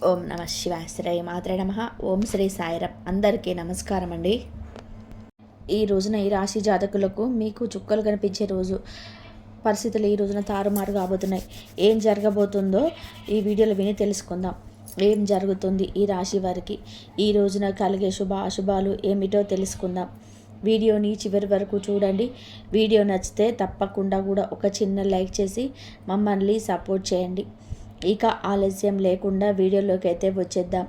ఓం నమ శివాయ శ్రీ మాత్రే నమ. ఓం శ్రీ సాయిరాం. అందరికీ నమస్కారం అండి. ఈ రోజున ఈ రాశి జాతకులకు మీకు చుక్కలు కనిపించే రోజు. పరిస్థితులు ఈ రోజున తారుమారు కాబోతున్నాయి. ఏం జరగబోతుందో ఈ వీడియోలో విని తెలుసుకుందాం. ఏం జరుగుతుంది ఈ రాశి వారికి, ఈ రోజున కలిగే శుభ అశుభాలు ఏమిటో తెలుసుకుందాం. వీడియోని చివరి వరకు చూడండి. వీడియో నచ్చితే తప్పకుండా కూడా ఒక చిన్న లైక్ చేసి మమ్మల్ని సపోర్ట్ చేయండి. ఇక ఆలస్యం లేకుండా వీడియోలోకి అయితే వచ్చేద్దాం.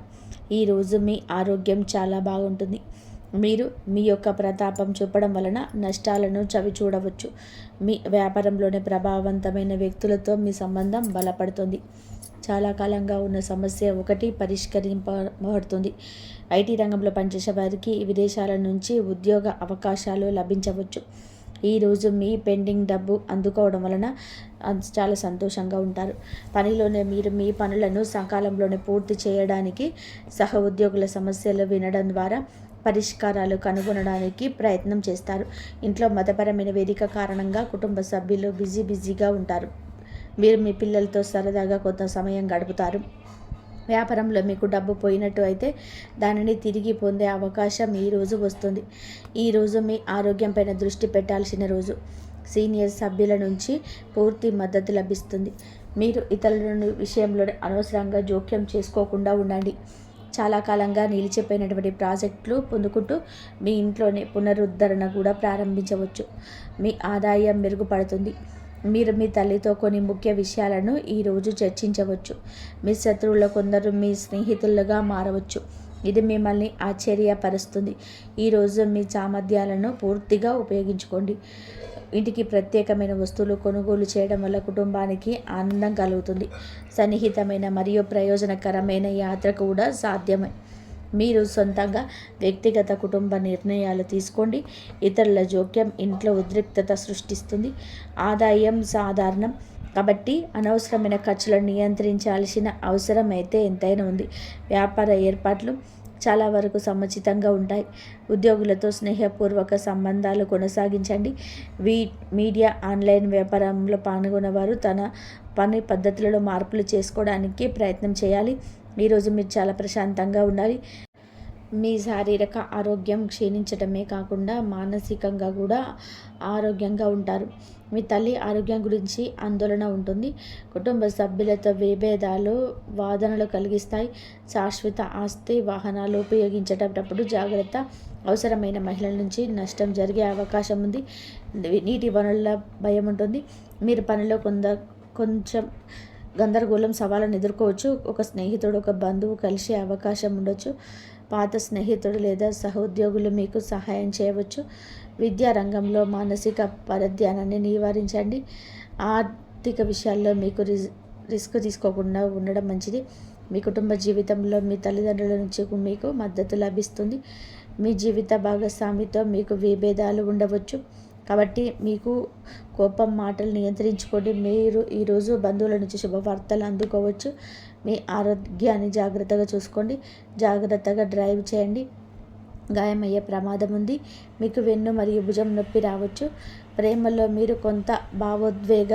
ఈరోజు మీ ఆరోగ్యం చాలా బాగుంటుంది. మీరు మీ యొక్క ప్రతాపం చూపడం వలన నష్టాలను చవి చూడవచ్చు. మీ వ్యాపారంలోని ప్రభావవంతమైన వ్యక్తులతో మీ సంబంధం బలపడుతుంది. చాలా కాలంగా ఉన్న సమస్య ఒకటి పరిష్కరింపబడుతుంది. ఐటీ రంగంలో పనిచేసే వారికి విదేశాల నుంచి ఉద్యోగ అవకాశాలు లభించవచ్చు. ఈరోజు మీ పెండింగ్ డబ్బు అందుకోవడం వలన చాలా సంతోషంగా ఉంటారు. పనిలోనే మీరు మీ పనులను సకాలంలోనే పూర్తి చేయడానికి, సహ ఉద్యోగుల సమస్యలు వినడం ద్వారా పరిష్కారాలు కనుగొనడానికి ప్రయత్నం చేస్తారు. ఇంట్లో మతపరమైన వేదిక కారణంగా కుటుంబ సభ్యులు బిజీగా ఉంటారు. మీరు మీ పిల్లలతో సరదాగా కొంత సమయం గడుపుతారు. వ్యాపారంలో మీకు డబ్బు పోయినట్టు అయితే దానిని తిరిగి పొందే అవకాశం ఈరోజు వస్తుంది. ఈరోజు మీ ఆరోగ్యంపైన దృష్టి పెట్టాల్సిన రోజు. సీనియర్ సభ్యుల నుంచి పూర్తి మద్దతు లభిస్తుంది. మీరు ఇతరుల విషయంలో అనవసరంగా జోక్యం చేసుకోకుండా ఉండండి. చాలా కాలంగా నిలిచిపోయినటువంటి ప్రాజెక్టులు పొందుకుంటూ మీ ఇంట్లోనే పునరుద్ధరణ కూడా ప్రారంభించవచ్చు. మీ ఆదాయం మెరుగుపడుతుంది. మీరు మీ తల్లితో కొన్ని ముఖ్య విషయాలను ఈరోజు చర్చించవచ్చు. మీ శత్రువుల కొందరు మీ స్నేహితులుగా మారవచ్చు. ఇది మిమ్మల్ని ఆశ్చర్యపరుస్తుంది. ఈరోజు మీ సామర్థ్యాలను పూర్తిగా ఉపయోగించుకోండి. ఇంటికి ప్రత్యేకమైన వస్తువులు కొనుగోలు చేయడం వల్ల కుటుంబానికి ఆనందం కలుగుతుంది. సన్నిహితమైన మరియు ప్రయోజనకరమైన యాత్ర కూడా సాధ్యమే. మీరు సొంతంగా వ్యక్తిగత కుటుంబ నిర్ణయాలు తీసుకోండి. ఇతరుల జోక్యం ఇంట్లో ఉద్రిక్తత సృష్టిస్తుంది. ఆదాయం సాధారణం కాబట్టి అనవసరమైన ఖర్చులను నియంత్రించాల్సిన అవసరం అయితే ఎంతైనా ఉంది. వ్యాపార ఏర్పాట్లు చాలా వరకు సముచితంగా ఉంటాయి. ఉద్యోగులతో స్నేహపూర్వక సంబంధాలు కొనసాగించండి. మీడియా ఆన్లైన్ వ్యాపారంలో పాల్గొనేవారు తన పని పద్ధతులలో మార్పులు చేసుకోవడానికి ప్రయత్నం చేయాలి. ఈరోజు మీరు చాలా ప్రశాంతంగా ఉండాలి. మీ శారీరక ఆరోగ్యం క్షీణించడమే కాకుండా మానసికంగా కూడా ఆరోగ్యంగా ఉంటారు. మీ తల్లి ఆరోగ్యం గురించి ఆందోళన ఉంటుంది. కుటుంబ సభ్యులతో విభేదాలు వాదనలు కలిగిస్తాయి. శాశ్వత ఆస్తి వాహనాలు ఉపయోగించేటప్పుడు జాగ్రత్త. అవసరమైన మహిళల నుంచి నష్టం జరిగే అవకాశం ఉంది. నీటి వనరుల భయం ఉంటుంది. మీరు పనిలో కొంచెం గందరగోళం సవాళ్ళను ఎదుర్కోవచ్చు. ఒక స్నేహితుడు ఒక బంధువు కలిసే అవకాశం ఉండొచ్చు. పాత స్నేహితుడు లేదా సహోద్యోగులు మీకు సహాయం చేయవచ్చు. విద్యా రంగంలో మానసిక పరధ్యానాన్ని నివారించండి. ఆర్థిక విషయాల్లో మీకు రిస్క్ తీసుకోకుండా ఉండడం మంచిది. మీ కుటుంబ జీవితంలో మీ తల్లిదండ్రుల నుంచి మీకు మద్దతు లభిస్తుంది. మీ జీవిత భాగస్వామితో మీకు విభేదాలు ఉండవచ్చు కాబట్టి మీకు కోపం మాటలు నియంత్రించుకోండి. మీరు ఈరోజు బంధువుల నుంచి శుభవార్తలు అందుకోవచ్చు. మీ ఆరోగ్యాన్ని జాగ్రత్తగా చూసుకోండి. జాగ్రత్తగా డ్రైవ్ చేయండి. గాయమయ్యే ప్రమాదం ఉంది. మీకు వెన్ను మరియు భుజం నొప్పి రావచ్చు. ప్రేమలో మీరు కొంత భావోద్వేగ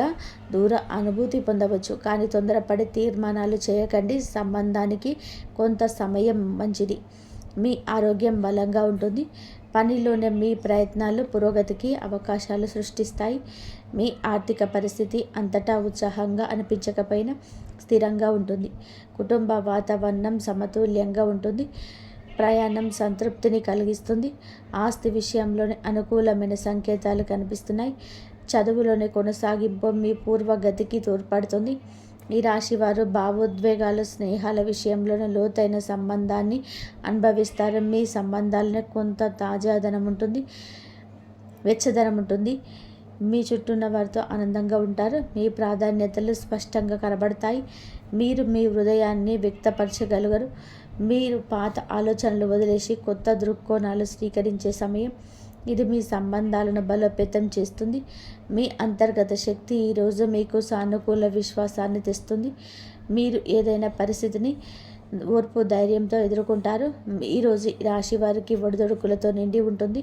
దూర అనుభూతి పొందవచ్చు. కానీ తొందరపడి తీర్మానాలు చేయకండి. సంబంధానికి కొంత సమయం మంచిది. మీ ఆరోగ్యం బలంగా ఉంటుంది. పనిలోనే మీ ప్రయత్నాలు పురోగతికి అవకాశాలు సృష్టిస్తాయి. మీ ఆర్థిక పరిస్థితి అంతటా ఉత్సాహంగా అనిపించకపోయినా స్థిరంగా ఉంటుంది. కుటుంబ వాతావరణం సమతుల్యంగా ఉంటుంది. ప్రయాణం సంతృప్తిని కలిగిస్తుంది. ఆస్తి విషయంలోనే అనుకూలమైన సంకేతాలు కనిపిస్తున్నాయి. చదువులోని కొనసాగింపు మీ పూర్వగతికి తోడ్పడుతుంది. ఈ రాశి వారు భావోద్వేగాలు స్నేహాల విషయంలోనే లోతైన సంబంధాన్ని అనుభవిస్తారు. మీ సంబంధాలనే కొంత తాజాదనం ఉంటుంది, వెచ్చదనం ఉంటుంది. మీ చుట్టూ ఉన్న వారితో ఆనందంగా ఉంటారు. మీ ప్రాధాన్యతలు స్పష్టంగా కనబడతాయి. మీరు మీ హృదయాన్ని వ్యక్తపరచగలగరు. మీరు పాత ఆలోచనలు వదిలేసి కొత్త దృక్కోణాలు స్వీకరించే సమయం ఇది. మీ సంబంధాలను బలోపేతం చేస్తుంది. మీ అంతర్గత శక్తి ఈరోజు మీకు సానుకూల విశ్వాసాన్ని తెస్తుంది. మీరు ఏదైనా పరిస్థితిని ఓర్పు ధైర్యంతో ఎదుర్కొంటారు. ఈరోజు రాశి వారికి ఒడిదొడుకులతో నిండి ఉంటుంది.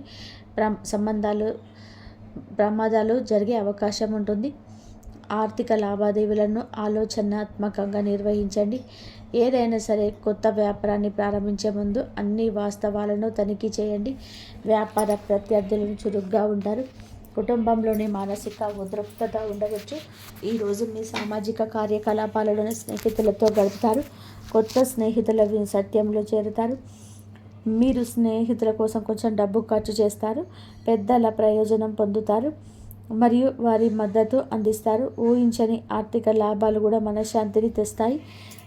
ప్రమాదాలు జరిగే అవకాశం ఉంటుంది. ఆర్థిక లావాదేవీలను ఆలోచనాత్మకంగా నిర్వహించండి. ఏదైనా సరే కొత్త వ్యాపారాన్ని ప్రారంభించే ముందు అన్ని వాస్తవాలను తనిఖీ చేయండి. వ్యాపార ప్రత్యర్థులను చురుగ్గా ఉంటారు. కుటుంబంలోని మానసిక ఉద్రిక్తత ఉండవచ్చు. ఈరోజు మీ సామాజిక కార్యకలాపాలను స్నేహితులతో గడుపుతారు. కొత్త స్నేహితుల సత్యంలో చేరుతారు. మీరు స్నేహితుల కోసం కొంచెం డబ్బు ఖర్చు చేస్తారు. పెద్దల ప్రయోజనం పొందుతారు మరియు వారి మద్దతు అందిస్తారు. ఊహించని ఆర్థిక లాభాలు కూడా మనశ్శాంతిని తెస్తాయి.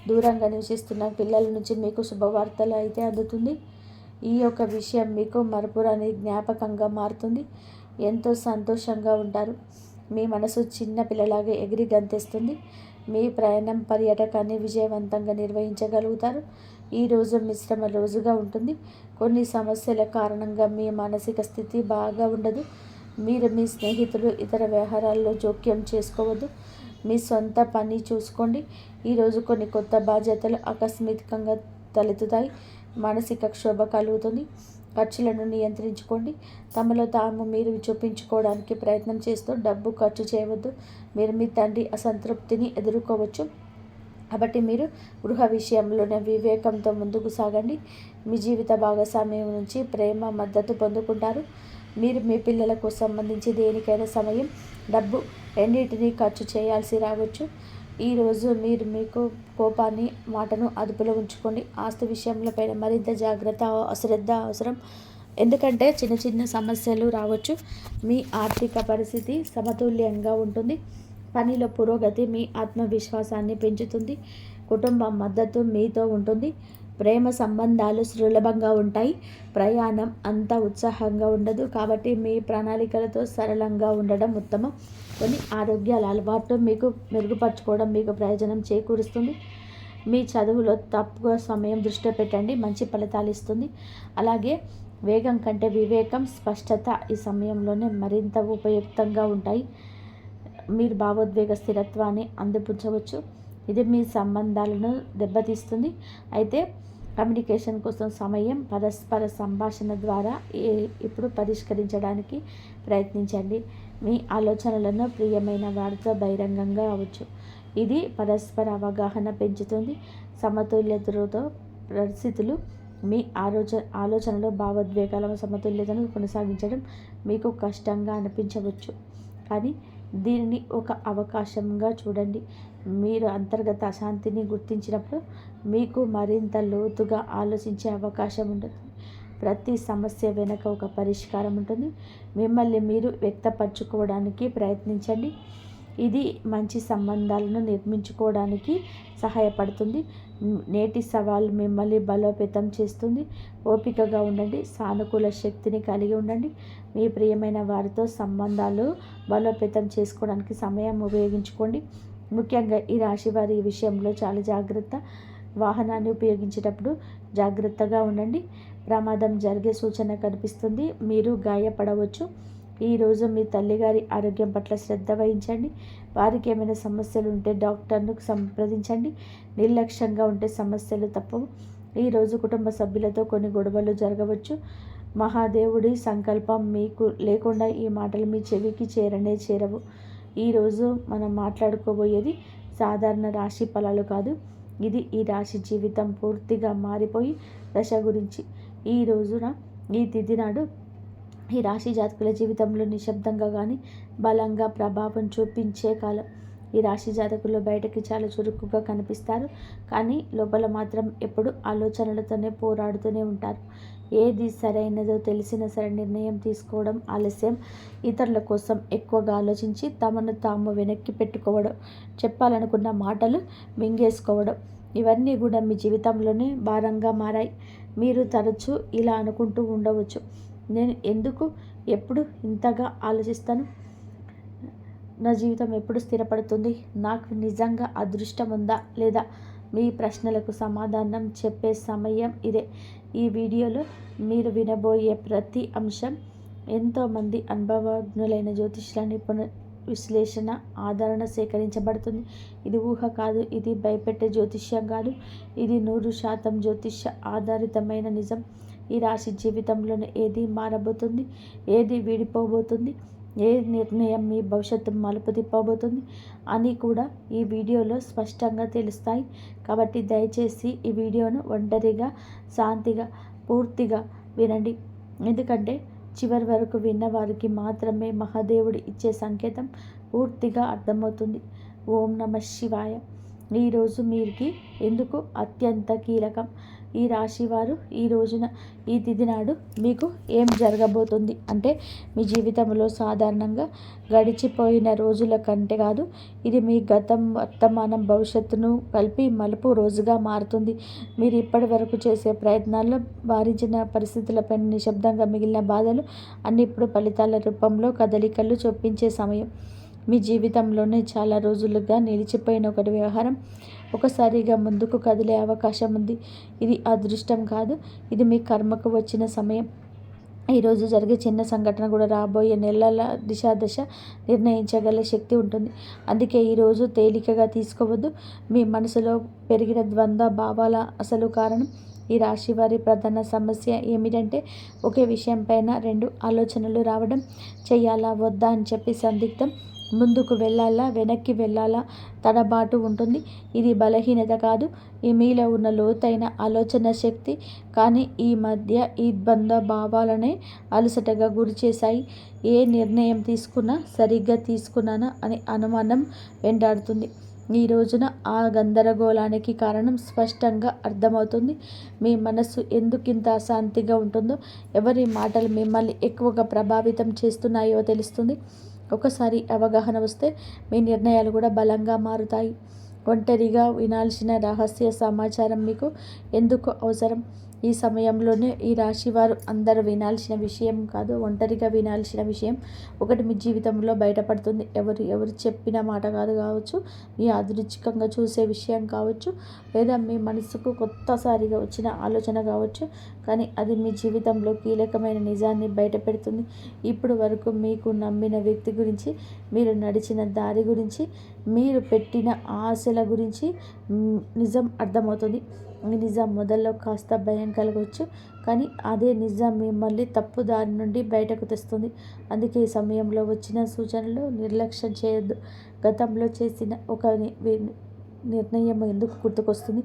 దూరంగా నివసిస్తున్న పిల్లల నుంచి మీకు శుభవార్తలు అయితే అందుతుంది. ఈ యొక్క విషయం మీకు మరపురాని జ్ఞాపకంగా మారుతుంది. ఎంతో సంతోషంగా ఉంటారు. మీ మనసు చిన్న పిల్లలాగా ఎగిరి గంతేస్తుంది. మీ ప్రయాణం పర్యాటకాన్ని విజయవంతంగా నిర్వహించగలుగుతారు. ఈరోజు మిశ్రమ రోజుగా ఉంటుంది. కొన్ని సమస్యల కారణంగా మీ మానసిక స్థితి బాగా ఉండదు. మీరు మీ స్నేహితులు ఇతర వ్యవహారాల్లో జోక్యం చేసుకోవద్దు. మీ సొంత పని చూసుకోండి. ఈరోజు కొన్ని కొత్త బాధ్యతలు ఆకస్మికంగా తలెత్తుతాయి. మానసిక క్షోభ కలుగుతుంది. ఖర్చులను నియంత్రించుకోండి. తమలో తాము మీరు చూపించుకోవడానికి ప్రయత్నం చేస్తూ డబ్బు ఖర్చు చేయవద్దు. మీరు మీ తండ్రి అసంతృప్తిని ఎదుర్కోవచ్చు. కాబట్టి మీరు గృహ విషయంలోనే వివేకంతో ముందుకు సాగండి. మీ జీవిత భాగస్వామ్యం నుంచి ప్రేమ మద్దతు పొందుకుంటారు. మీరు మీ పిల్లలకు సంబంధించి దేనికైనా సమయం, డబ్బు రెండింటినీ ఖర్చు చేయాల్సి రావచ్చు. ఈరోజు మీరు మీకు కోపాన్ని, మాటను అదుపులో ఉంచుకోండి. ఆస్తి విషయంలో మరింత జాగ్రత్త, అశ్రద్ధ అవసరం. ఎందుకంటే చిన్న చిన్న సమస్యలు రావచ్చు. మీ ఆర్థిక పరిస్థితి సమతుల్యంగా ఉంటుంది. పనిలో పురోగతి మీ ఆత్మవిశ్వాసాన్ని పెంచుతుంది. కుటుంబం మద్దతు మీతో ఉంటుంది. ప్రేమ సంబంధాలు సులభంగా ఉంటాయి. ప్రయాణం అంత ఉత్సాహంగా ఉండదు. కాబట్టి మీ ప్రణాళికలతో సరళంగా ఉండడం ఉత్తమం. కొన్ని ఆరోగ్యాల అలవాట్లు మీకు మెరుగుపరచుకోవడం మీకు ప్రయోజనం చేకూరుస్తుంది. మీ చదువులో తక్కువ సమయం దృష్టి పెట్టండి, మంచి ఫలితాలు ఇస్తుంది. అలాగే వేగం కంటే వివేకం, స్పష్టత ఈ సమయంలోనే మరింత ఉపయుక్తంగా ఉంటాయి. మీరు భావోద్వేగ స్థిరత్వాన్ని అందిపుంచవచ్చు. ఇది మీ సంబంధాలను దెబ్బతీస్తుంది. అయితే కమ్యూనికేషన్ కోసం సమయం, పరస్పర సంభాషణ ద్వారా ఇప్పుడు పరిష్కరించడానికి ప్రయత్నించండి. మీ ఆలోచనలను ప్రియమైన వారితో బహిరంగంగా అవ్వచ్చు. ఇది పరస్పర అవగాహన పెంచుతుంది. సమతుల్యతతో పరిస్థితులు మీ ఆలోచనలో భావోద్వేగాల సమతుల్యతను కొనసాగించడం మీకు కష్టంగా అనిపించవచ్చు. కానీ దీనిని ఒక అవకాశంగా చూడండి. మీరు అంతర్గత అశాంతిని గుర్తించినప్పుడు మీకు మరింత లోతుగా ఆలోచించే అవకాశం ఉంటుంది. ప్రతి సమస్య వెనుక ఒక పరిష్కారం ఉంటుంది. మిమ్మల్ని మీరు వ్యక్తపరచుకోవడానికి ప్రయత్నించండి. ఇది మంచి సంబంధాలను నిర్మించుకోవడానికి సహాయపడుతుంది. నేటి సవాల్ మిమ్మల్ని బలోపేతం చేస్తుంది. ఓపికగా ఉండండి. సానుకూల శక్తిని కలిగి ఉండండి. మీ ప్రియమైన వారితో సంబంధాలు బలోపేతం చేసుకోవడానికి సమయం ఉపయోగించుకోండి. ముఖ్యంగా ఈ రాశి వారి విషయంలో చాలా జాగ్రత్త. వాహనాన్ని ఉపయోగించేటప్పుడు జాగ్రత్తగా ఉండండి. ప్రమాదం జరిగే సూచన కనిపిస్తుంది. మీరు గాయపడవచ్చు. ఈరోజు మీ తల్లిగారి ఆరోగ్యం పట్ల శ్రద్ధ వహించండి. వారికి ఏమైనా సమస్యలు ఉంటే డాక్టర్ను సంప్రదించండి. నిర్లక్ష్యంగా ఉంటే సమస్యలు తప్పవు. ఈరోజు కుటుంబ సభ్యులతో కొన్ని గొడవలు జరగవచ్చు. మహాదేవుడి సంకల్పం మీకు లేకుండా ఈ మాటలు మీ చెవికి చేరవు. ఈరోజు మనం మాట్లాడుకోబోయేది సాధారణ రాశి ఫలాలు కాదు. ఇది ఈ రాశి జీవితం పూర్తిగా మారిపోయి దశ గురించి. ఈ తిథి నాడు ఈ రాశి జాతకుల జీవితంలో నిశ్శబ్దంగా కానీ బలంగా ప్రభావం చూపించే కాలం. ఈ రాశి జాతకులు బయటకి చాలా చురుకుగా కనిపిస్తారు, కానీ లోపల మాత్రం ఎప్పుడు ఆలోచనలతోనే పోరాడుతూనే ఉంటారు. ఏది సరైనదో తెలిసిన సరే నిర్ణయం తీసుకోవడం ఆలస్యం, ఇతరుల కోసం ఎక్కువగా ఆలోచించి తమను తాము వెనక్కి పెట్టుకోవడం, చెప్పాలనుకున్న మాటలు మింగేసుకోవడం, ఇవన్నీ కూడా మీ జీవితంలోనే భారంగా మారాయి. మీరు తరచూ ఇలా అనుకుంటూ ఉండవచ్చు, నేను ఎందుకు ఎప్పుడు ఇంతగా ఆలోచిస్తాను, నా జీవితం ఎప్పుడు స్థిరపడుతుంది, నాకు నిజంగా అదృష్టం ఉందా లేదా? మీ ప్రశ్నలకు సమాధానం చెప్పే సమయం ఇదే. ఈ వీడియోలో మీరు వినబోయే ప్రతి అంశం ఎంతోమంది అనుభవజ్ఞులైన జ్యోతిష్యుల నిపుణ విశ్లేషణ ఆదరణ సేకరించబడుతుంది. ఇది ఊహ కాదు, ఇది భయపెట్టే జ్యోతిష్యం కాదు, ఇది 100% జ్యోతిష్య ఆధారితమైన నిజం. ఈ రాశి జీవితంలోనే ఏది మారబోతుంది, ఏది వీడిపోబోతుంది, ఏ నిర్ణయం మీ భవిష్యత్తు మలుపు తిప్పబోతుంది అని కూడా ఈ వీడియోలో స్పష్టంగా తెలుస్తాయి. కాబట్టి దయచేసి ఈ వీడియోను ఒంటరిగా శాంతిగా పూర్తిగా వినండి. ఎందుకంటే చివరి వరకు విన్నవారికి మాత్రమే మహాదేవుడు ఇచ్చే సంకేతం పూర్తిగా అర్థమవుతుంది. ఓం నమ శివాయ. ఈరోజు మీరికి ఎందుకు అత్యంత కీలకం? ఈ రాశివారు ఈ రోజున ఈ తిథి నాడు మీకు ఏం జరగబోతుంది అంటే మీ జీవితంలో సాధారణంగా గడిచిపోయిన రోజుల కంటే కాదు, ఇది మీ గతం వర్తమానం భవిష్యత్తును కలిపి మలుపు రోజుగా మారుతుంది. మీరు ఇప్పటి వరకు చేసే ప్రయత్నాల్లో భారించిన పరిస్థితులపై నిశ్శబ్దంగా మిగిలిన బాధలు అన్ని ఇప్పుడు ఫలితాల రూపంలో కదలికలు చొప్పించే సమయం. మీ జీవితంలోనే చాలా రోజులుగా నిలిచిపోయిన ఒకటి వ్యవహారం ఒకసారిగా ముందుకు కదిలే అవకాశం ఉంది. ఇది అదృష్టం కాదు, ఇది మీ కర్మకు వచ్చిన సమయం. ఈరోజు జరిగే చిన్న సంఘటన కూడా రాబోయే నెలల దశ నిర్ణయించగల శక్తి ఉంటుంది. అందుకే ఈరోజు తేలికగా తీసుకోవద్దు. మీ మనసులో పెరిగిన ద్వంద్వ భావాల అసలు కారణం ఈ రాశి వారి ప్రధాన సమస్య ఏమిటంటే ఒకే విషయం పైన రెండు ఆలోచనలు రావడం. చెయ్యాలా వద్దా అని చెప్పి సందిగ్ధం, ముందుకు వెళ్ళాలా వెనక్కి వెళ్ళాలా తడబాటు ఉంటుంది. ఇది బలహీనత కాదు, ఈ మీలో ఉన్న లోతైన ఆలోచన శక్తి. కానీ ఈ మధ్య ఈ ద్వంద్వ భావాలనే అలసటగా గురి చేశాయి. ఏ నిర్ణయం తీసుకున్నా సరిగ్గా తీసుకున్నానా అని అనుమానం వెంటాడుతుంది. ఈ రోజున ఆ గందరగోళానికి కారణం స్పష్టంగా అర్థమవుతుంది. మీ మనస్సు ఎందుకింత అశాంతిగా ఉంటుందో, ఎవరి మాటలు మిమ్మల్ని ఎక్కువగా ప్రభావితం చేస్తున్నాయో తెలుస్తుంది. ఒకసారి అవగాహన వస్తే మీ నిర్ణయాలు కూడా బలంగా మారుతాయి. ఒంటరిగా వినాల్సిన రహస్య సమాచారం మీకు ఎందుకు అవసరం? ఈ సమయంలోనే ఈ రాశివారు అందరూ వినాల్సిన విషయం కాదు, ఒంటరిగా వినాల్సిన విషయం ఒకటి మీ జీవితంలో బయటపడుతుంది. ఎవరు చెప్పిన మాట కావచ్చు, మీ అదృచ్ఛికంగా చూసే విషయం కావచ్చు, లేదా మీ మనసుకు కొత్తసారిగా వచ్చిన ఆలోచన కావచ్చు. కానీ అది మీ జీవితంలో కీలకమైన నిజాన్ని బయటపెడుతుంది. ఇప్పుడు వరకు మీకు నమ్మిన వ్యక్తి గురించి, మీరు నడిచిన దారి గురించి, మీరు పెట్టిన ఆశల గురించి నిజం అర్థమవుతుంది. ఈ నిజం మొదల్లో కాస్త భయం కలగవచ్చు, కానీ అదే నిజం మిమ్మల్ని తప్పు దారి నుండి బయటకు తెస్తుంది. అందుకే ఈ సమయంలో వచ్చిన సూచనలు నిర్లక్ష్యం చేయొద్దు. గతంలో చేసిన ఒక నిర్ణయం ఎందుకు గుర్తుకొస్తుంది?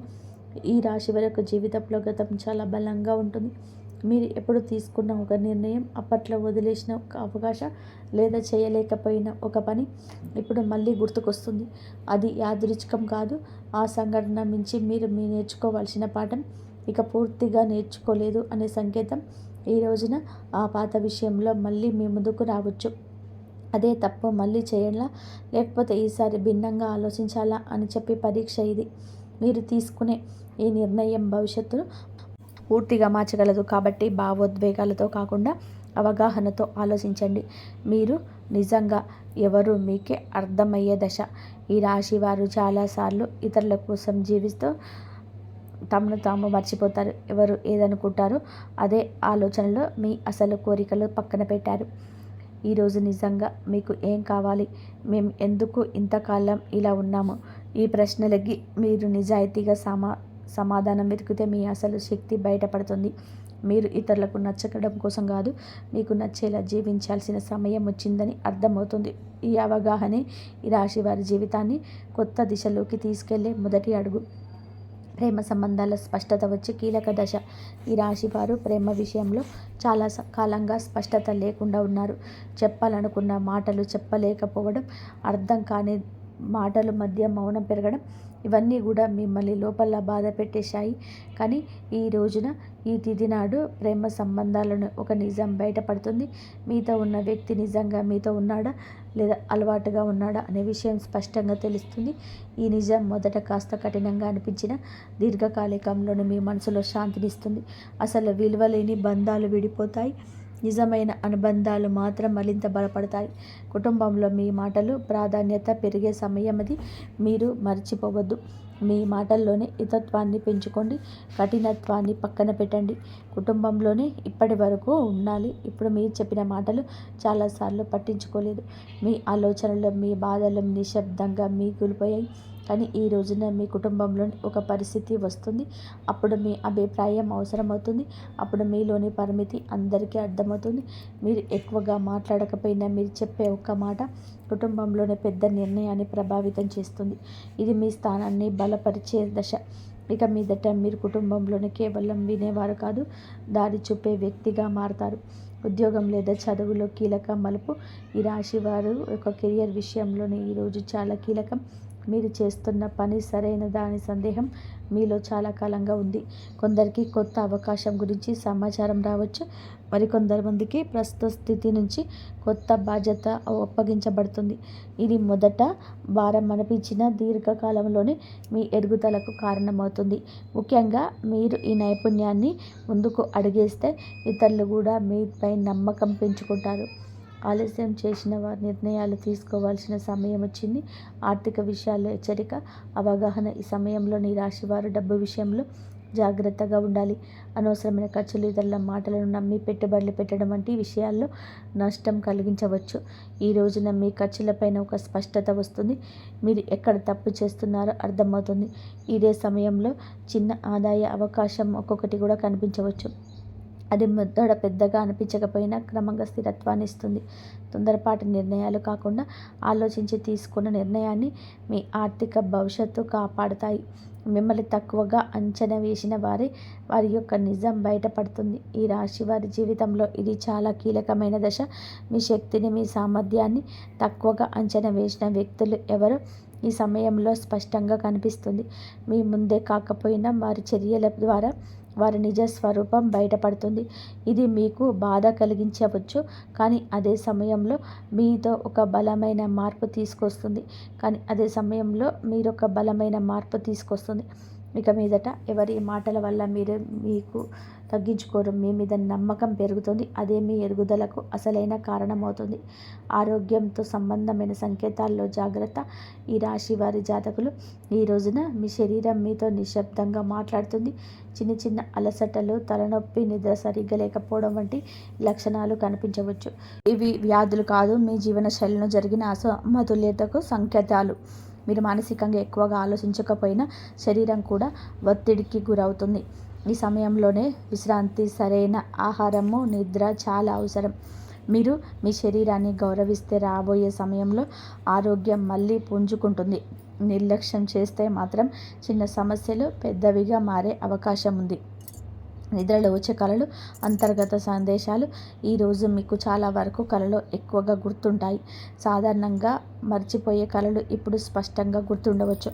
ఈ రాశి వరకు జీవితంలో గతం చాలా బలంగా ఉంటుంది. మీరు ఎప్పుడు తీసుకున్న ఒక నిర్ణయం, అప్పట్లో వదిలేసిన ఒక అవకాశం, లేదా చేయలేకపోయిన ఒక పని ఇప్పుడు మళ్ళీ గుర్తుకొస్తుంది. అది యాదృచ్ఛికం కాదు. ఆ సంఘటన మించి మీరు నేర్చుకోవాల్సిన పాఠం ఇక పూర్తిగా నేర్చుకోలేదు అనే సంకేతం. ఈ రోజున ఆ పాత విషయంలో మళ్ళీ మీ ముందుకు రావచ్చు. అదే తప్పు మళ్ళీ చేయాలా, లేకపోతే ఈసారి భిన్నంగా ఆలోచించాలా అని చెప్పి పరీక్ష ఇది. మీరు తీసుకునే ఈ నిర్ణయం భవిష్యత్తును పూర్తిగా మార్చగలదు. కాబట్టి భావోద్వేగాలతో కాకుండా అవగాహనతో ఆలోచించండి. మీరు నిజంగా ఎవరు మీకే అర్థమయ్యే దశ. ఈ రాశి వారు చాలాసార్లు ఇతరుల కోసం జీవిస్తూ తమను తాము మర్చిపోతారు. ఎవరు ఏదనుకుంటారో అదే ఆలోచనలో మీ అసలు కోరికలు పక్కన పెట్టారు. ఈరోజు నిజంగా మీకు ఏం కావాలి? మేము ఎందుకు ఇంతకాలం ఇలా ఉన్నాము? ఈ ప్రశ్నలకి మీరు నిజాయితీగా సమాధానం వెతికితే మీ అసలు శక్తి బయటపడుతుంది. మీరు ఇతరులకు నచ్చడం కోసం కాదు, మీకు నచ్చేలా జీవించాల్సిన సమయం వచ్చిందని అర్థమవుతుంది. ఈ అవగాహనే ఈ రాశి వారి జీవితాన్ని కొత్త దిశలోకి తీసుకెళ్లే మొదటి అడుగు. ప్రేమ సంబంధాల స్పష్టత వచ్చి కీలక దశ. ఈ రాశి వారు ప్రేమ విషయంలో చాలా కాలంగా స్పష్టత లేకుండా ఉన్నారు. చెప్పాలనుకున్న మాటలు చెప్పలేకపోవడం, అర్థం కాని మాటల మధ్య మౌనం పెరగడం, ఇవన్నీ కూడా మిమ్మల్ని లోపల బాధ పెట్టేశాయి. కానీ ఈ రోజున ఈ తిథి నాడు ప్రేమ సంబంధాలను ఒక నిజం బయటపడుతుంది. మీతో ఉన్న వ్యక్తి నిజంగా మీతో ఉన్నాడా, లేదా అలవాటుగా ఉన్నాడా అనే విషయం స్పష్టంగా తెలుస్తుంది. ఈ నిజం మొదట కాస్త కఠినంగా అనిపించిన దీర్ఘకాలికంలోనే మీ మనసులో శాంతినిస్తుంది. అసలు విలువలేని బంధాలు విడిపోతాయి, నిజమైన అనుబంధాలు మాత్రం మరింత బలపడతాయి. కుటుంబంలో మీ మాటలు ప్రాధాన్యత పెరిగే సమయం అది. మీరు మర్చిపోవద్దు. మీ మాటల్లోనే హితత్వాన్ని పెంచుకోండి, కఠినత్వాన్ని పక్కన పెట్టండి. కుటుంబంలోనే ఇప్పటి వరకు ఉండాలి. ఇప్పుడు మీరు చెప్పిన మాటలు చాలాసార్లు పట్టించుకోలేదు. మీ ఆలోచనలు, మీ బాధలు నిశ్శబ్దంగా మిగిలిపోయాయి. కానీ ఈ రోజున మీ కుటుంబంలో ఒక పరిస్థితి వస్తుంది. అప్పుడు మీ అభిప్రాయం అవసరమవుతుంది. అప్పుడు మీలోని పరిమితి అందరికీ అర్థమవుతుంది. మీరు ఎక్కువగా మాట్లాడకపోయినా మీరు చెప్పే ఒక్క మాట కుటుంబంలోని పెద్ద నిర్ణయాన్ని ప్రభావితం చేస్తుంది. ఇది మీ స్థానాన్ని బలపరిచే దశ. ఇక మీదట మీరు కుటుంబంలోని కేవలం వినేవారు కాదు, దారి చూపే వ్యక్తిగా మారతారు. ఉద్యోగం లేదా చదువులో కీలక మలుపు. ఈ రాశి వారు ఒక కెరియర్ విషయంలోనే ఈరోజు చాలా కీలకం. మీరు చేస్తున్న పని సరైన దాని సందేహం మీలో చాలా కాలంగా ఉంది. కొందరికి కొత్త అవకాశం గురించి సమాచారం రావచ్చు. మరికొందరికి ప్రస్తుత స్థితి నుంచి కొత్త బాధ్యత అప్పగించబడుతుంది. ఇది మొదట భారం అనిపించిన దీర్ఘకాలంలోనే మీ ఎదుగుదలకు కారణమవుతుంది. ముఖ్యంగా మీరు ఈ నైపుణ్యాన్ని ముందుకు అడిగేస్తే ఇతరులు కూడా మీపై నమ్మకం పెంచుకుంటారు. ఆలస్యం చేసిన వారి నిర్ణయాలు తీసుకోవాల్సిన సమయం వచ్చింది. ఆర్థిక విషయాల్లో హెచ్చరిక, అవగాహన. ఈ సమయంలో నీ రాశి వారు డబ్బు విషయంలో జాగ్రత్తగా ఉండాలి. అనవసరమైన ఖర్చులు, ఇతరుల మాటలను నమ్మి పెట్టుబడులు పెట్టడం వంటి విషయాల్లో నష్టం కలిగించవచ్చు. ఈ రోజున మీ ఖర్చులపైన ఒక స్పష్టత వస్తుంది. మీరు ఎక్కడ తప్పు చేస్తున్నారో అర్థమవుతుంది. ఇదే సమయంలో చిన్న ఆదాయ అవకాశం ఒక్కొక్కటి కూడా కనిపించవచ్చు. అది మొదట పెద్దగా అనిపించకపోయినా క్రమంగా స్థిరత్వాన్ని ఇస్తుంది. తొందరపాటు నిర్ణయాలు కాకుండా ఆలోచించి తీసుకున్న నిర్ణయాన్ని మీ ఆర్థిక భవిష్యత్తు కాపాడుతాయి. మిమ్మల్ని తక్కువగా అంచనా వేసిన వారి యొక్క నిజం బయటపడుతుంది. ఈ రాశి వారి జీవితంలో ఇది చాలా కీలకమైన దశ. మీ శక్తిని, మీ సామర్థ్యాన్ని తక్కువగా అంచనా వేసిన వ్యక్తులు ఎవరో ఈ సమయంలో స్పష్టంగా కనిపిస్తుంది. మీ ముందే కాకపోయినా వారి చర్యల ద్వారా వారి నిజ స్వరూపం బయటపడుతుంది. ఇది మీకు బాధ కలిగించవచ్చు, కానీ అదే సమయంలో మీతో ఒక బలమైన మార్పు తీసుకొస్తుంది. ఇక మీదట ఎవరి మాటల వల్ల మీకు తగ్గించుకోరు. మీ మీద నమ్మకం పెరుగుతుంది. అదే మీ ఎదుగుదలకు అసలైన కారణమవుతుంది. ఆరోగ్యంతో సంబంధమైన సంకేతాల్లో జాగ్రత్త. ఈ రాశి వారి జాతకులు ఈ రోజున మీ శరీరం మీతో నిశ్శబ్దంగా మాట్లాడుతుంది. చిన్న చిన్న అలసటలు, తలనొప్పి, నిద్ర సరిగ్గా లేకపోవడం వంటి లక్షణాలు కనిపించవచ్చు. ఇవి వ్యాధులు కాదు, మీ జీవన శైలిలో జరిగిన అసమతుల్యతకు సంకేతాలు. మీరు మానసికంగా ఎక్కువగా ఆలోచించకపోయినా శరీరం కూడా ఒత్తిడికి గురవుతుంది. ఈ సమయంలోనే విశ్రాంతి, సరైన ఆహారము, నిద్ర చాలా అవసరం. మీరు మీ శరీరాన్ని గౌరవిస్తే రాబోయే సమయంలో ఆరోగ్యం మళ్ళీ పుంజుకుంటుంది. నిర్లక్ష్యం చేస్తే మాత్రం చిన్న సమస్యలు పెద్దవిగా మారే అవకాశం ఉంది. నిద్రలో వచ్చే కళలు, అంతర్గత సందేశాలు ఈరోజు మీకు చాలా వరకు కళలో ఎక్కువగా గుర్తుంటాయి. సాధారణంగా మర్చిపోయే కళలు ఇప్పుడు స్పష్టంగా గుర్తుండవచ్చు.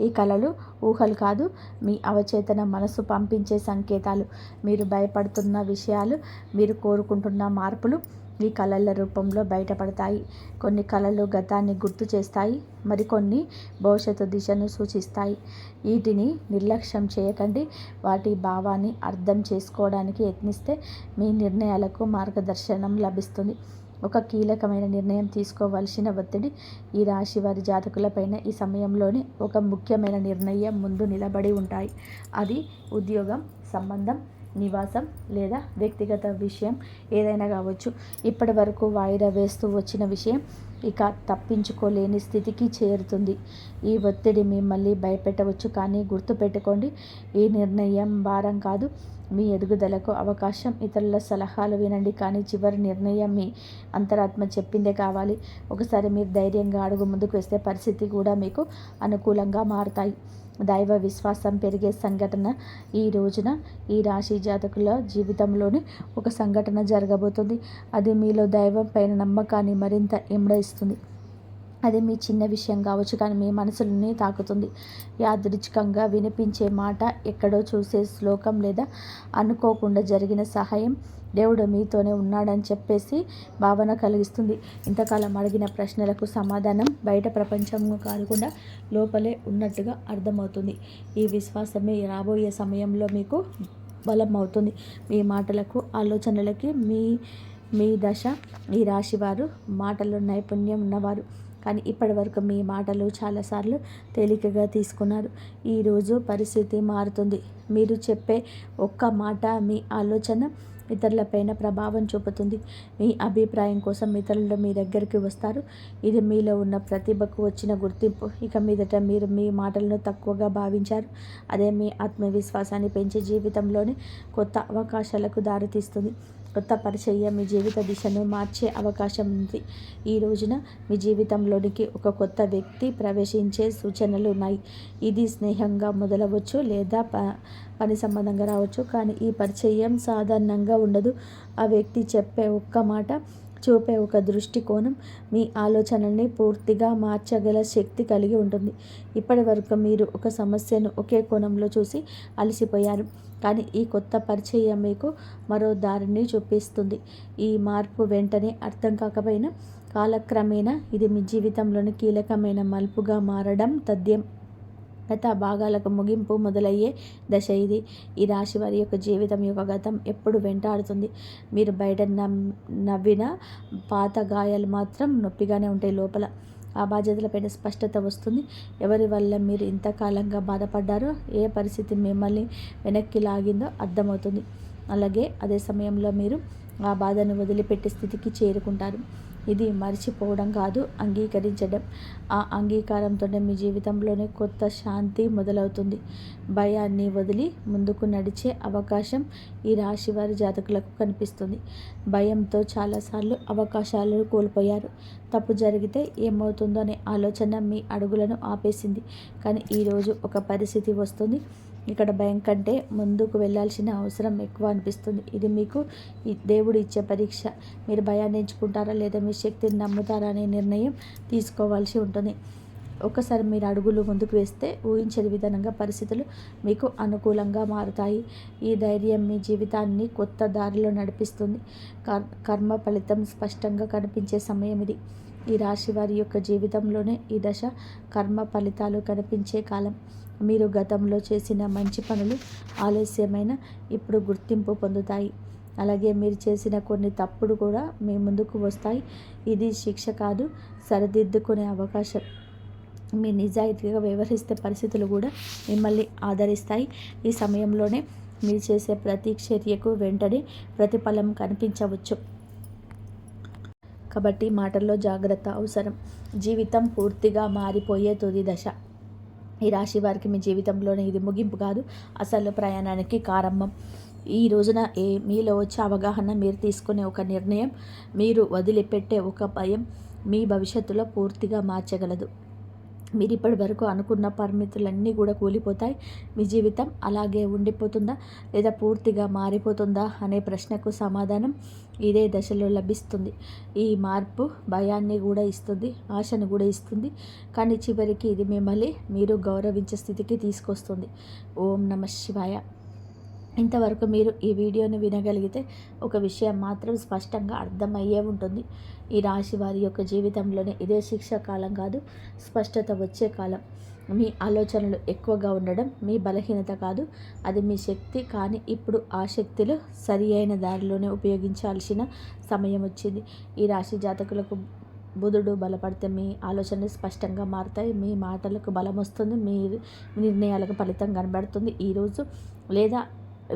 ఈ కళలు ఊహలు కాదు, మీ అవచేతన మనసు పంపించే సంకేతాలు. మీరు భయపడుతున్న విషయాలు, మీరు కోరుకుంటున్న మార్పులు ఈ కళల రూపంలో బయటపడతాయి. కొన్ని కళలు గతాన్ని గుర్తు చేస్తాయి, మరికొన్ని భవిష్యత్తు దిశను సూచిస్తాయి. వీటిని నిర్లక్ష్యం చేయకండి. వాటి భావాన్ని అర్థం చేసుకోవడానికి యత్నిస్తే మీ నిర్ణయాలకు మార్గదర్శనం లభిస్తుంది. ఒక కీలకమైన నిర్ణయం తీసుకోవలసిన ఒత్తిడి. ఈ రాశి వారి జాతకులపైన ఈ సమయంలోనే ఒక ముఖ్యమైన నిర్ణయం ముందు నిలబడి ఉంటాయి. అది ఉద్యోగం, సంబంధం, నివాసం లేదా వ్యక్తిగత విషయం ఏదైనా కావచ్చు. ఇప్పటి వరకు వాయిదా వేస్తూ వచ్చిన విషయం ఇక తప్పించుకోలేని స్థితికి చేరుతుంది. ఈ ఒత్తిడి మిమ్మల్ని భయపెట్టవచ్చు, కానీ గుర్తుపెట్టుకోండి, ఈ నిర్ణయం భారం కాదు, మీ ఎదుగుదలకు అవకాశం. ఇతరుల సలహాలు వినండి, కానీ చివరి నిర్ణయం మీ అంతరాత్మ చెప్పిందే కావాలి. ఒకసారి మీరు ధైర్యంగా అడుగు ముందుకు వేస్తే పరిస్థితి కూడా మీకు అనుకూలంగా మారుతాయి. దైవ విశ్వాసం పెరిగే సంఘటన. ఈ రోజున ఈ రాశి జాతకుల జీవితంలోనే ఒక సంఘటన జరగబోతుంది. అది మీలో దైవం పైన నమ్మకాన్ని మరింత ఇమ్మడిస్తుంది. అది మీ చిన్న విషయం కావచ్చు, కానీ మీ మనసుని తాకుతుంది. యాదృచ్ఛికంగా వినిపించే మాట, ఎక్కడో చూసే శ్లోకం లేదా అనుకోకుండా జరిగిన సహాయం దేవుడు మీతోనే ఉన్నాడని చెప్పేసి భావన కలిగిస్తుంది. ఇంతకాలం అడిగిన ప్రశ్నలకు సమాధానం బయట ప్రపంచం కాకుండా లోపలే ఉన్నట్టుగా అర్థమవుతుంది. ఈ విశ్వాసమే రాబోయే సమయంలో మీకు బలం అవుతుంది. మీ మాటలకు, ఆలోచనలకి మీ దశ. ఈ రాశివారు మాటల్లో నైపుణ్యం ఉన్నవారు, కానీ ఇప్పటి వరకు మీ మాటలు చాలాసార్లు తేలికగా తీసుకున్నారు. ఈరోజు పరిస్థితి మారుతుంది. మీరు చెప్పే ఒక్క మాట, మీ ఆలోచన ఇతరులపైన ప్రభావం చూపుతుంది. మీ అభిప్రాయం కోసం ఇతరులు మీ దగ్గరికి వస్తారు. ఇది మీలో ఉన్న ప్రతిభకు వచ్చిన గుర్తింపు. ఇక మీదట మీరు మీ మాటలను తక్కువగా భావించారు. అదే మీ ఆత్మవిశ్వాసాన్ని పెంచి జీవితంలోని కొత్త అవకాశాలకు దారితీస్తుంది. కొత్త పరిచయం మీ జీవిత దిశను మార్చే అవకాశం ఉంది. ఈ రోజున మీ జీవితంలోనికి ఒక కొత్త వ్యక్తి ప్రవేశించే సూచనలు ఉన్నాయి. ఇది స్నేహంగా మొదలవచ్చు లేదా పని సంబంధంగా రావచ్చు. కానీ ఈ పరిచయం సాధారణంగా ఉండదు. ఆ వ్యక్తి చెప్పే ఒక్క మాట, చూపే ఒక దృష్టికోణం మీ ఆలోచనల్ని పూర్తిగా మార్చగల శక్తి కలిగి ఉంటుంది. ఇప్పటి వరకు మీరు ఒక సమస్యను ఒకే కోణంలో చూసి అలసిపోయారు. కానీ ఈ కొత్త పరిచయం మీకు మరో దారిని చూపిస్తుంది. ఈ మార్పు వెంటనే అర్థం కాకపోయినా కాలక్రమేణా ఇది మీ జీవితంలోని కీలకమైన మలుపుగా మారడం తథ్యం. గత భాగాలకు ముగింపు మొదలయ్యే దశ ఇది. ఈ రాశి వారి యొక్క జీవితం యొక్క గతం ఎప్పుడు వెంటాడుతుంది. మీరు బయట నవ్విన పాత గాయాలు మాత్రం నొప్పిగానే ఉంటాయి లోపల. ఆ బాధ్యతలపైన స్పష్టత వస్తుంది. ఎవరి వల్ల మీరు ఇంతకాలంగా బాధపడ్డారో, ఏ పరిస్థితి మిమ్మల్ని వెనక్కి లాగిందో అర్థమవుతుంది. అలాగే అదే సమయంలో మీరు ఆ బాధను వదిలిపెట్టే స్థితికి చేరుకుంటారు. ఇది మర్చిపోవడం కాదు, అంగీకరించడం. ఆ అంగీకారంతోనే మీ జీవితంలోనే కొత్త శాంతి మొదలవుతుంది. భయాన్ని వదిలి ముందుకు నడిచే అవకాశం ఈ రాశి వారి జాతకులకు కనిపిస్తుంది. భయంతో చాలాసార్లు అవకాశాలను కోల్పోయారు. తప్పు జరిగితే ఏమవుతుందో అనే ఆలోచన మీ అడుగులను ఆపేసింది. కానీ ఈరోజు ఒక పరిస్థితి వస్తుంది. ఇక్కడ భయం కంటే ముందుకు వెళ్ళాల్సిన అవసరం ఎక్కువ అనిపిస్తుంది. ఇది మీకు దేవుడు ఇచ్చే పరీక్ష. మీరు భయాన్ని ఎంచుకుంటారా లేదా మీ శక్తిని నమ్ముతారా అనే నిర్ణయం తీసుకోవాల్సి ఉంటుంది. ఒకసారి మీరు అడుగులు ముందుకు వేస్తే ఊహించని విధంగా పరిస్థితులు మీకు అనుకూలంగా మారుతాయి. ఈ ధైర్యం మీ జీవితాన్ని కొత్త దారిలో నడిపిస్తుంది. కర్మ ఫలితం స్పష్టంగా కనిపించే సమయం ఇది. ఈ రాశి వారి యొక్క జీవితంలోనే ఈ దశ కర్మ ఫలితాలు కనిపించే కాలం. మీరు గతంలో చేసిన మంచి పనులు ఆలస్యమైన ఇప్పుడు గుర్తింపు పొందుతాయి. అలాగే మీరు చేసిన కొన్ని తప్పుడు కూడా మీ ముందుకు వస్తాయి. ఇది శిక్ష కాదు, సరిదిద్దుకునే అవకాశం. మీ నిజాయితీగా వ్యవహరిస్తే పరిస్థితులు కూడా మిమ్మల్ని ఆదరిస్తాయి. ఈ సమయంలోనే మీరు చేసే ప్రతి చర్యకు వెంటనే ప్రతిఫలం కనిపించవచ్చు. కాబట్టి మాటల్లో జాగ్రత్త అవసరం. జీవితం పూర్తిగా మారిపోయే తుది దశ. ఈ రాశి వారికి మీ జీవితంలోనే ఇది ముగింపు కాదు, అసలు ప్రయాణానికి ప్రారంభం. ఈ రోజున మీలో వచ్చే అవగాహన, మీరు తీసుకునే ఒక నిర్ణయం, మీరు వదిలిపెట్టే ఒక భయం మీ భవిష్యత్తులో పూర్తిగా మార్చగలదు. మీరు ఇప్పటి వరకు అనుకున్న పరిమితులన్నీ కూడా కూలిపోతాయి. మీ జీవితం అలాగే ఉండిపోతుందా లేదా పూర్తిగా మారిపోతుందా అనే ప్రశ్నకు సమాధానం ఇదే దశలో లభిస్తుంది. ఈ మార్పు భయాన్ని కూడా ఇస్తుంది, ఆశను కూడా ఇస్తుంది. కానీ చివరికి ఇది మిమ్మల్ని మీరు గౌరవించే స్థితికి తీసుకొస్తుంది. ఓం నమః శివాయ. ఇంతవరకు మీరు ఈ వీడియోని వినగలిగితే ఒక విషయం మాత్రం స్పష్టంగా అర్థమయ్యే ఉంటుంది. ఈ రాశి వారి యొక్క జీవితంలోనే ఇదే శిక్ష కాలం కాదు, స్పష్టత వచ్చే కాలం. మీ ఆలోచనలు ఎక్కువగా ఉండడం మీ బలహీనత కాదు, అది మీ శక్తి. కానీ ఇప్పుడు ఆ శక్తులు సరి అయిన దారిలోనే ఉపయోగించాల్సిన సమయం వచ్చింది. ఈ రాశి జాతకులకు బుధుడు బలపడితే మీ ఆలోచనలు స్పష్టంగా మారుతాయి. మీ మాటలకు బలం వస్తుంది. మీ నిర్ణయాలకు ఫలితం కనబడుతుంది ఈరోజు. లేదా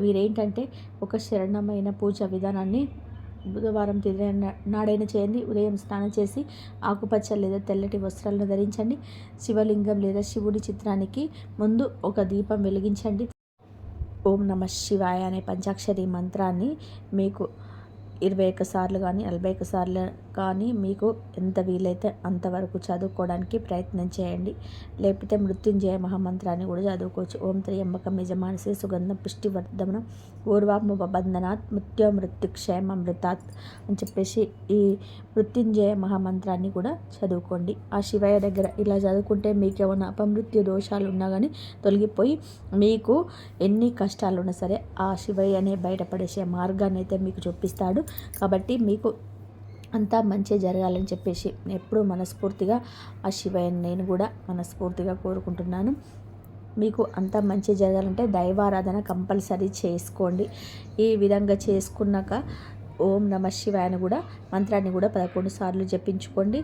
వీరేంటంటే ఒక శరణమైన పూజ విధానాన్ని బుధవారం నాడైనా చేయండి. ఉదయం స్నానం చేసి ఆకుపచ్చ లేదా తెల్లటి వస్త్రాలను ధరించండి. శివలింగం లేదా శివుడి చిత్రానికి ముందు ఒక దీపం వెలిగించండి. ఓం నమః శివాయ అనే పంచాక్షరి మంత్రాన్ని మీకు 21 సార్లు కానీ 41 సార్లు కానీ మీకు ఎంత వీలైతే అంతవరకు చదువుకోవడానికి ప్రయత్నం చేయండి. లేకపోతే మృత్యుంజయ మహామంత్రాన్ని కూడా చదువుకోవచ్చు. ఓం త్ర్యంబకం యజమానసే సుగంధం పుష్టివర్ధనం ఊర్వాముపబంధనాత్ మృత్యుక్షయమృతాత్ అని చెప్పేసి ఈ మృత్యుంజయ మహామంత్రాన్ని కూడా చదువుకోండి. ఆ శివయ్య దగ్గర ఇలా చదువుకుంటే మీకు ఏమైనా అపమృత్యు దోషాలు ఉన్నా కానీ తొలగిపోయి మీకు ఎన్ని కష్టాలు ఉన్నా సరే ఆ శివయ్యనే బయటపడేసే మార్గాన్ని అయితే మీకు చూపిస్తాడు. కాబట్టి మీకు అంతా మంచి జరగాలని చెప్పేసి ఎప్పుడూ మనస్ఫూర్తిగా ఆ శివయ్యని నేను కూడా మనస్ఫూర్తిగా కోరుకుంటున్నాను. మీకు అంతా మంచి జరగాలంటే దైవారాధన కంపల్సరీ చేసుకోండి. ఈ విధంగా చేసుకున్నాక ఓం నమ శివాయ అని కూడా మంత్రాన్ని కూడా 11 సార్లు జపించుకోండి.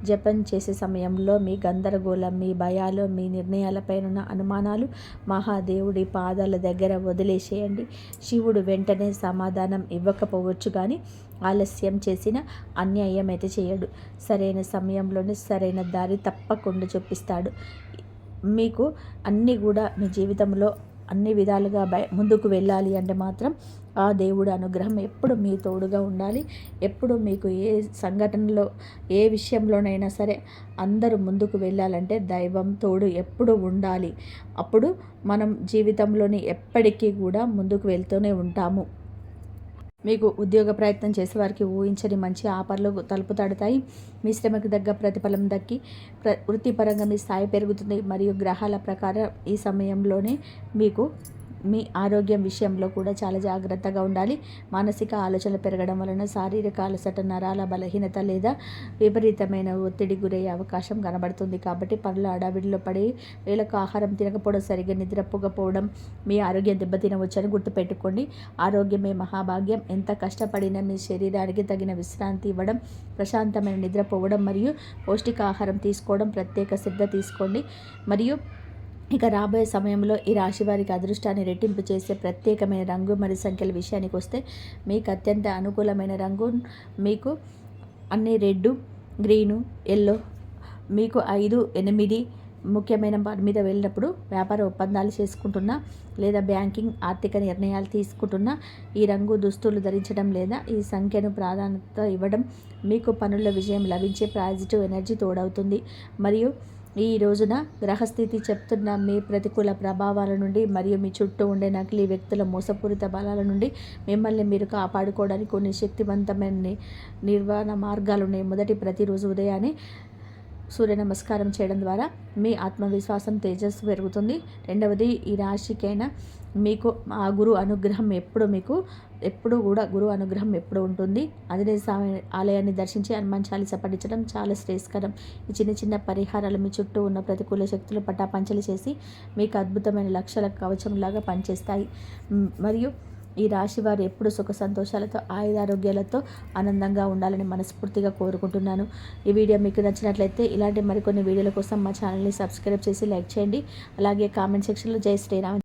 జపం చేసే సమయంలో మీ గందరగోళం, మీ భయాలు, మీ నిర్ణయాలపైన అనుమానాలు మహాదేవుడి పాదాల దగ్గర వదిలేసేయండి. శివుడు వెంటనే సమాధానం ఇవ్వకపోవచ్చు, కానీ ఆలస్యం చేసిన అన్యాయం అయితే చేయడు. సరైన సమయంలోనే సరైన దారి తప్పకుండా చూపిస్తాడు. మీకు అన్నీ కూడా మీ జీవితంలో అన్ని విధాలుగా ముందుకు వెళ్ళాలి అంటే మాత్రం ఆ దేవుడి అనుగ్రహం ఎప్పుడు మీ తోడుగా ఉండాలి. ఎప్పుడు మీకు ఏ సంఘటనలో, ఏ విషయంలోనైనా సరే అందరూ ముందుకు వెళ్ళాలంటే దైవం తోడు ఎప్పుడు ఉండాలి. అప్పుడు మనం జీవితంలోని ఎప్పటికీ కూడా ముందుకు వెళ్తూనే ఉంటాము. మీకు ఉద్యోగ ప్రయత్నం చేసేవారికి ఊహించని మంచి ఆఫర్లు తలుపు తడతాయి. మీ శ్రమకు తగ్గ ప్రతిఫలం దక్కి వృత్తిపరంగా మీ స్థాయి పెరుగుతుంది. మరియు గ్రహాల ప్రకారం ఈ సమయంలోనే మీకు మీ ఆరోగ్యం విషయంలో కూడా చాలా జాగ్రత్తగా ఉండాలి. మానసిక ఆలోచనలు పెరగడం వలన శారీరక అలసట, నరాల బలహీనత లేదా విపరీతమైన ఒత్తిడి గురయ్యే అవకాశం కనబడుతుంది. కాబట్టి పనుల అడావిడిలో పడి వేళకు ఆహారం తినకపోవడం, సరిగ్గా నిద్రపోకపోవడం మీ ఆరోగ్యం దెబ్బతినవచ్చని గుర్తుపెట్టుకోండి. ఆరోగ్యమే మహాభాగ్యం. ఎంత కష్టపడినా మీ శరీరానికి తగిన విశ్రాంతి ఇవ్వడం, ప్రశాంతమైన నిద్రపోవడం మరియు పౌష్టికాహారం తీసుకోవడం ప్రత్యేక శ్రద్ధ తీసుకోండి. మరియు ఇక రాబోయే సమయంలో ఈ రాశి వారికి అదృష్టాన్ని రెట్టింపు చేసే ప్రత్యేకమైన రంగు మరియు సంఖ్యల విషయానికి వస్తే మీకు అత్యంత అనుకూలమైన రంగు మీకు అన్ని రెడ్, గ్రీను, ఎల్లో. మీకు 5, 8 ముఖ్యమైన పని మీద వెళ్ళినప్పుడు, వ్యాపార ఒప్పందాలు చేసుకుంటున్నా లేదా బ్యాంకింగ్ ఆర్థిక నిర్ణయాలు తీసుకుంటున్నా ఈ రంగు దుస్తులు ధరించడం లేదా ఈ సంఖ్యను ప్రాధాన్యత ఇవ్వడం మీకు పనుల విజయం లభించే పాజిటివ్ ఎనర్జీ తోడవుతుంది. మరియు ఈ రోజున గ్రహస్థితి చెప్తున్న మీ ప్రతికూల ప్రభావాల నుండి మరియు మీ చుట్టూ ఉండే నకిలీ వ్యక్తుల మోసపూరిత బలాల నుండి మిమ్మల్ని మీరు కాపాడుకోవడానికి కొన్ని శక్తివంతమైన నిర్వహణ మార్గాలు ఉన్నాయి. మొదటి, ప్రతిరోజు ఉదయాన్నే సూర్య నమస్కారం చేయడం ద్వారా మీ ఆత్మవిశ్వాసం, తేజస్సు పెరుగుతుంది. రెండవది, ఈ రాశికైనా మీకు ఆ గురు అనుగ్రహం ఎప్పుడు కూడా గురు అనుగ్రహం ఎప్పుడు ఉంటుంది. ఆంజనేయ స్వామి ఆలయాన్ని దర్శించి హనుమాన్ చాలీస పఠించడం చాలా శ్రేయస్కరం. ఈ చిన్న చిన్న పరిహారాలు మీ చుట్టూ ఉన్న ప్రతికూల శక్తులు పటాపంచలు చేసి మీకు అద్భుతమైన లక్షల కవచంలాగా పనిచేస్తాయి. మరియు ఈ రాశి వారు ఎప్పుడు సుఖ సంతోషాలతో, ఆయురారోగ్యాలతో ఆనందంగా ఉండాలని మనస్ఫూర్తిగా కోరుకుంటున్నాను. ఈ వీడియో మీకు నచ్చినట్లయితే ఇలాంటి మరికొన్ని వీడియోల కోసం మా ఛానల్ని సబ్స్క్రైబ్ చేసి లైక్ చేయండి. అలాగే కామెంట్ సెక్షన్లో జై శ్రీరామ్